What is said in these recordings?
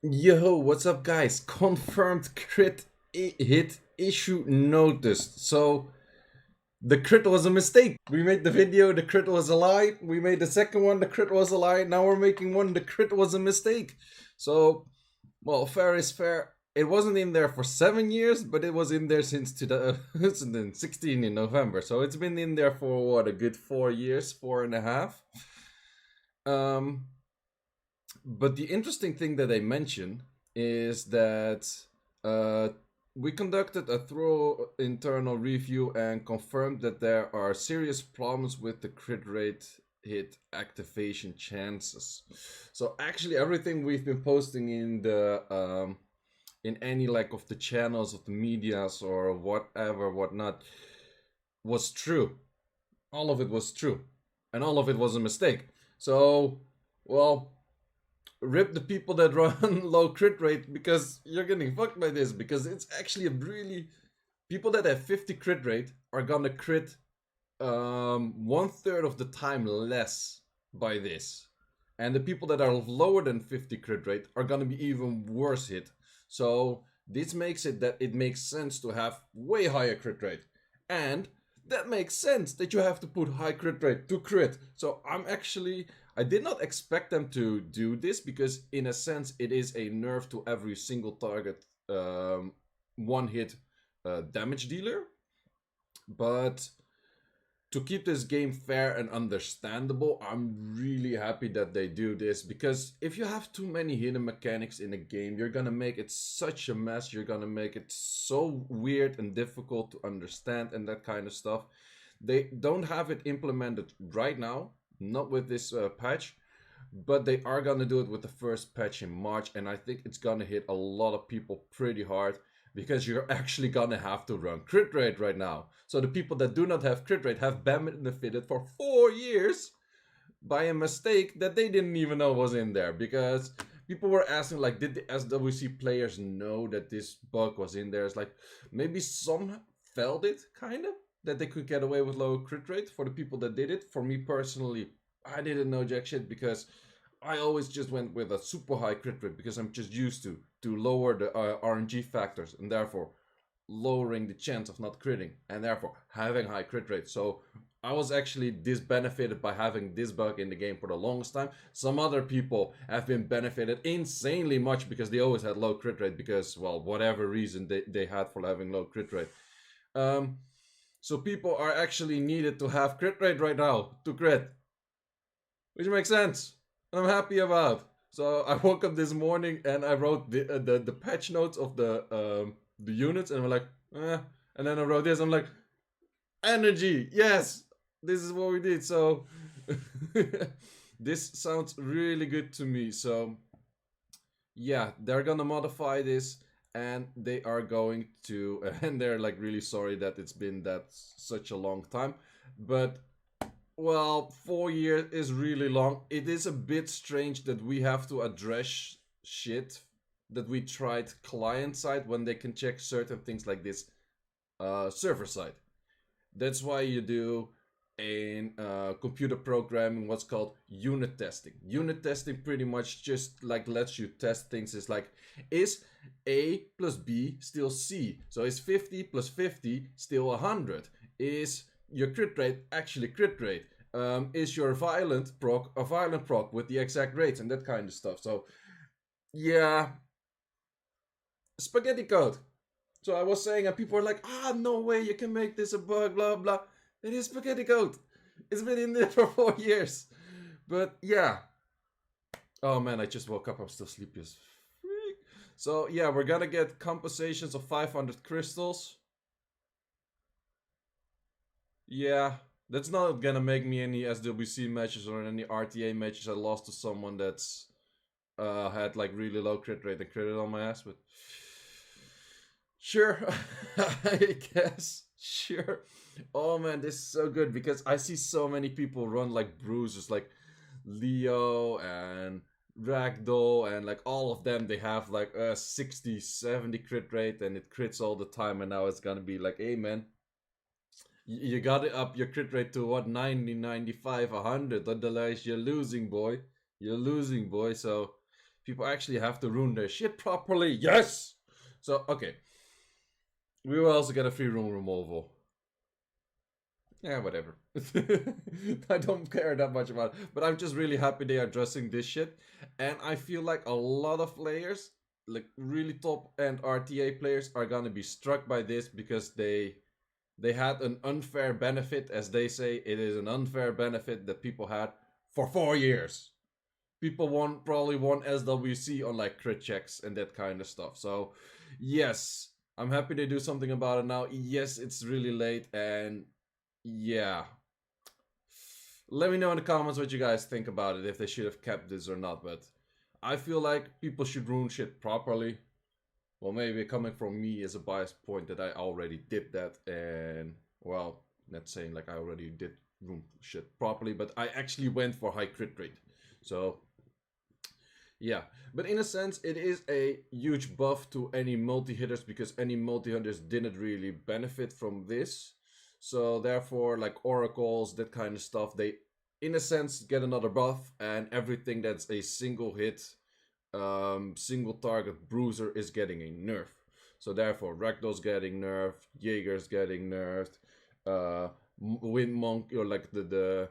Yo, what's up, guys? Confirmed crit hit issue noticed. So the crit was a mistake. We made the video, the crit was a lie. We made the second one, the crit was a lie. Now we're making one, the crit was a mistake. So, well, fair is fair. It wasn't in there for 7 years, but it was in there since 2016 in November. So it's been in there for what, a good 4 years, four and a half. Um, but the interesting thing that they mention is that uh, we conducted a thorough internal review and confirmed that there are serious problems with the crit rate hit activation chances. So actually, everything we've been posting in the in any like of the channels of the medias or whatever whatnot was true. All of it was true, and all of it was a mistake. So, well, rip the people that run low crit rate because you're getting fucked by this, because it's actually a really people that have 50 crit rate are gonna crit one third of the time less by this, and the people that are lower than 50 crit rate are gonna be even worse hit. So this makes it that it makes sense to have way higher crit rate, and that makes sense that you have to put high crit rate to crit. So I did not expect them to do this because in a sense it is a nerf to every single target one hit damage dealer. But to keep this game fair and understandable, I'm really happy that they do this, because if you have too many hidden mechanics in a game, you're gonna make it such a mess. You're gonna make it so weird and difficult to understand and that kind of stuff. They don't have it implemented right now, not with this patch, but they are gonna do it with the first patch in March, and I think it's gonna hit a lot of people pretty hard because you're actually gonna have to run crit rate right now. So the people that do not have crit rate have benefited for 4 years by a mistake that they didn't even know was in there, because people were asking like, did the SWC players know that this bug was in there? It's like maybe some felt it kind of, that they could get away with low crit rate for the people that did it. For me personally, I didn't know jack shit because I always just went with a super high crit rate because I'm just used to lower the RNG factors and therefore lowering the chance of not critting and therefore having high crit rate. So I was actually disbenefited by having this bug in the game for the longest time. Some other people have been benefited insanely much because they always had low crit rate because, well, whatever reason they had for having low crit rate. Um, so people are actually needed to have crit rate right now to crit, which makes sense. I'm happy about. So I woke up this morning and I wrote the patch notes of the units, and I'm like, and then I wrote this. I'm like, energy, yes, this is what we did. So this sounds really good to me. So yeah, they're gonna modify this, and they are going to, and they're like really sorry that it's been that such a long time, but well, 4 years is really long. It is a bit strange that we have to address shit that we tried client side when they can check certain things like this server side. That's why you do in computer programming what's called unit testing. Unit testing pretty much just like lets you test things. It's like, is A plus B still C? So is 50 plus 50 still 100? Is your crit rate actually crit rate? Is your violent proc a violent proc with the exact rates and that kind of stuff? So yeah, spaghetti code. So I was saying, and people were like, no way you can make this a bug, blah, blah. It is spaghetti code. It's been in there for 4 years. But yeah. Oh man, I just woke up. I'm still sleepy as freak. So yeah, we're gonna get compensations of 500 crystals. Yeah, that's not gonna make me any SWC matches or any RTA matches. I lost to someone that's had like really low crit rate and critted on my ass, but sure, I guess. Sure. Oh man, this is so good because I see so many people run like bruisers, like Leo and Ragdoll, and like all of them. They have like a 60, 70 crit rate, and it crits all the time. And now it's gonna be like, hey man, you gotta up your crit rate to what, 90, 95, 100. Otherwise, you're losing, boy. You're losing, boy. So People actually have to rune their shit properly. Yes! So, okay. We will also get a free rune removal. Yeah, whatever. I don't care that much about it. But I'm just really happy they are addressing this shit. And I feel like a lot of players, like really top end RTA players, are gonna be struck by this because they had an unfair benefit, as they say. It is an unfair benefit that people had for 4 years. People probably won SWC on like crit checks and that kind of stuff. So, yes, I'm happy they do something about it now. Yes, it's really late, and yeah. Let me know in the comments what you guys think about it, if they should have kept this or not, but I feel like people should rune shit properly. Well, maybe coming from me as a biased point that I already did that, and, well, not saying like I already did rune shit properly, but I actually went for high crit rate. So, yeah. But in a sense, it is a huge buff to any multi-hitters, because any multi-hitters didn't really benefit from this. So therefore, like oracles, that kind of stuff, they, in a sense, get another buff, and everything that's a single hit, single target bruiser is getting a nerf. So therefore, Ragdoll's getting nerfed, Jaeger's getting nerfed, Wind Monkey, or like the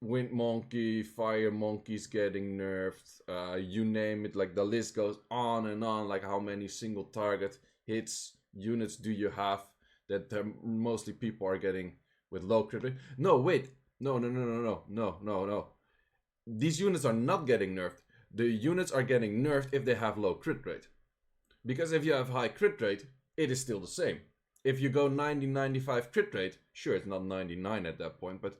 Wind Monkey, Fire Monkey's getting nerfed, you name it, like the list goes on and on, like how many single target hits units do you have that mostly people are getting with low crit rate. No, wait. No. These units are not getting nerfed. The units are getting nerfed if they have low crit rate. Because if you have high crit rate, it is still the same. If you go 90-95 crit rate, sure, it's not 99 at that point, but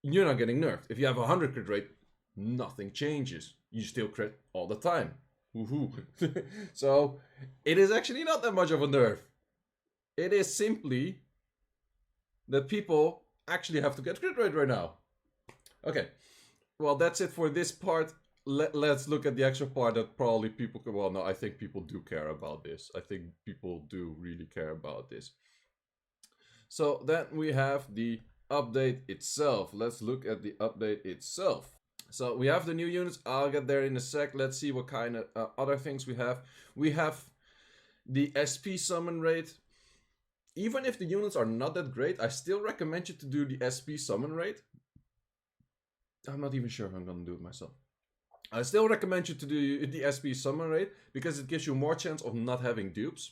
you're not getting nerfed. If you have 100 crit rate, nothing changes. You still crit all the time. Woohoo. So, it is actually not that much of a nerf. It is simply that people actually have to get crit rate right now. Okay, well, that's it for this part. Let's look at the actual part that probably people can... Well, no, I think people do care about this. I think people do really care about this. So then we have the update itself. Let's look at the update itself. So we have the new units. I'll get there in a sec. Let's see what kind of other things we have. We have the SP summon rate. Even if the units are not that great, I still recommend you to do the SP summon rate. I'm not even sure if I'm gonna do it myself. I still recommend you to do the SP summon rate, because it gives you more chance of not having dupes.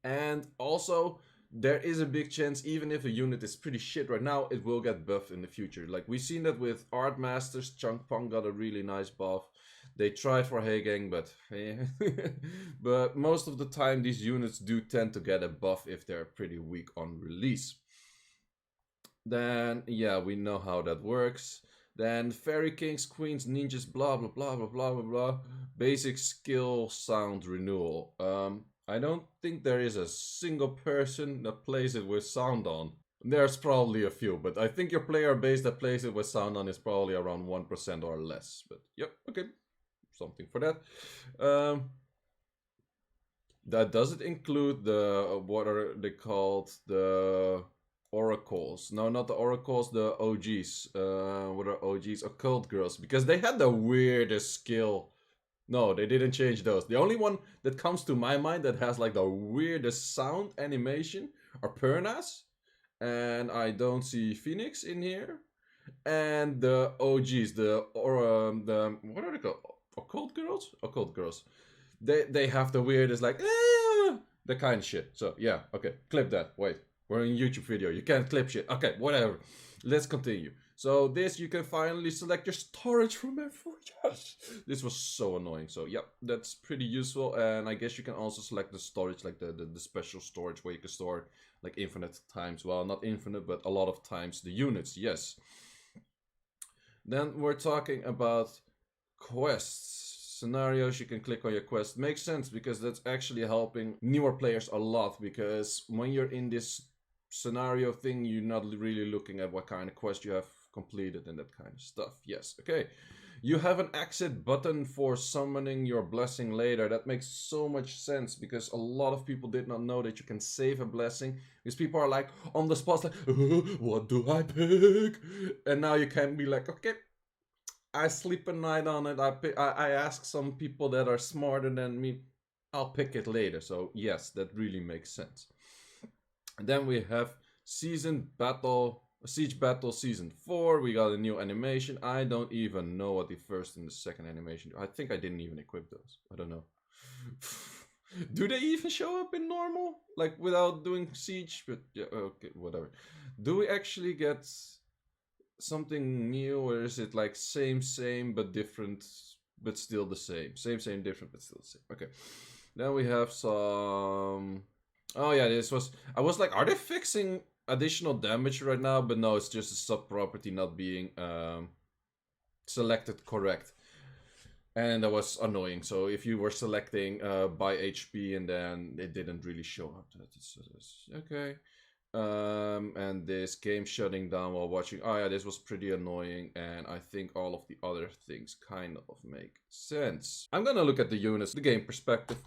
And also, there is a big chance, even if a unit is pretty shit right now, it will get buffed in the future. Like, we've seen that with Art Masters. Chunk Pong got a really nice buff. They tried for Heigang, but but most of the time these units do tend to get a buff if they're pretty weak on release. Then, yeah, we know how that works. Then Fairy Kings, Queens, Ninjas, blah blah blah blah blah blah blah. Basic skill sound renewal. I don't think there is a single person that plays it with sound on. There's probably a few, but I think your player base that plays it with sound on is probably around 1% or less. But yep, okay, something for that. That doesn't include the, what are they called, the oracles. No, not the oracles, the OGs. What are OGs? Occult girls, because they had the weirdest skill. No, they didn't change those. The only one that comes to my mind that has like the weirdest sound animation are Pernas. And I don't see Phoenix in here. And the OGs, the what are they called? Occult girls? Occult girls. They have the weirdest, like, the kind of shit. So yeah, okay, clip that. Wait, we're in a YouTube video. You can't clip shit. Okay, whatever. Let's continue. So this, you can finally select your storage from everywhere. Yes, this was so annoying. So yep, that's pretty useful. And I guess you can also select the storage, like the special storage where you can store like infinite times. Well, not infinite, but a lot of times the units. Yes. Then we're talking about quests. Scenarios, you can click on your quest. Makes sense, because that's actually helping newer players a lot, because when you're in this scenario thing, you're not really looking at what kind of quest you have completed and that kind of stuff. Yes, okay. You have an exit button for summoning your blessing later. That makes so much sense, because a lot of people did not know that you can save a blessing, because people are like on the spot, like, what do I pick? And now you can be like, okay, I sleep at night on it. I ask some people that are smarter than me. I'll pick it later. So yes, that really makes sense. And then we have Siege Battle Season 4. We got a new animation. I don't even know what the first and the second animation do. I think I didn't even equip those. I don't know. Do they even show up in normal? Like without doing Siege? But yeah, okay, whatever. Do we actually get something new, or is it like same but different, but still the same? Same different but still the same. Okay. Then we have some. Oh yeah, I was like, are they fixing additional damage right now? But no, it's just a sub property not being selected correct. And that was annoying. So if you were selecting by HP and then it didn't really show up. That's okay. And this game shutting down while watching. Oh yeah, this was pretty annoying, and I think all of the other things kind of make sense. I'm gonna look at the units, the game perspective.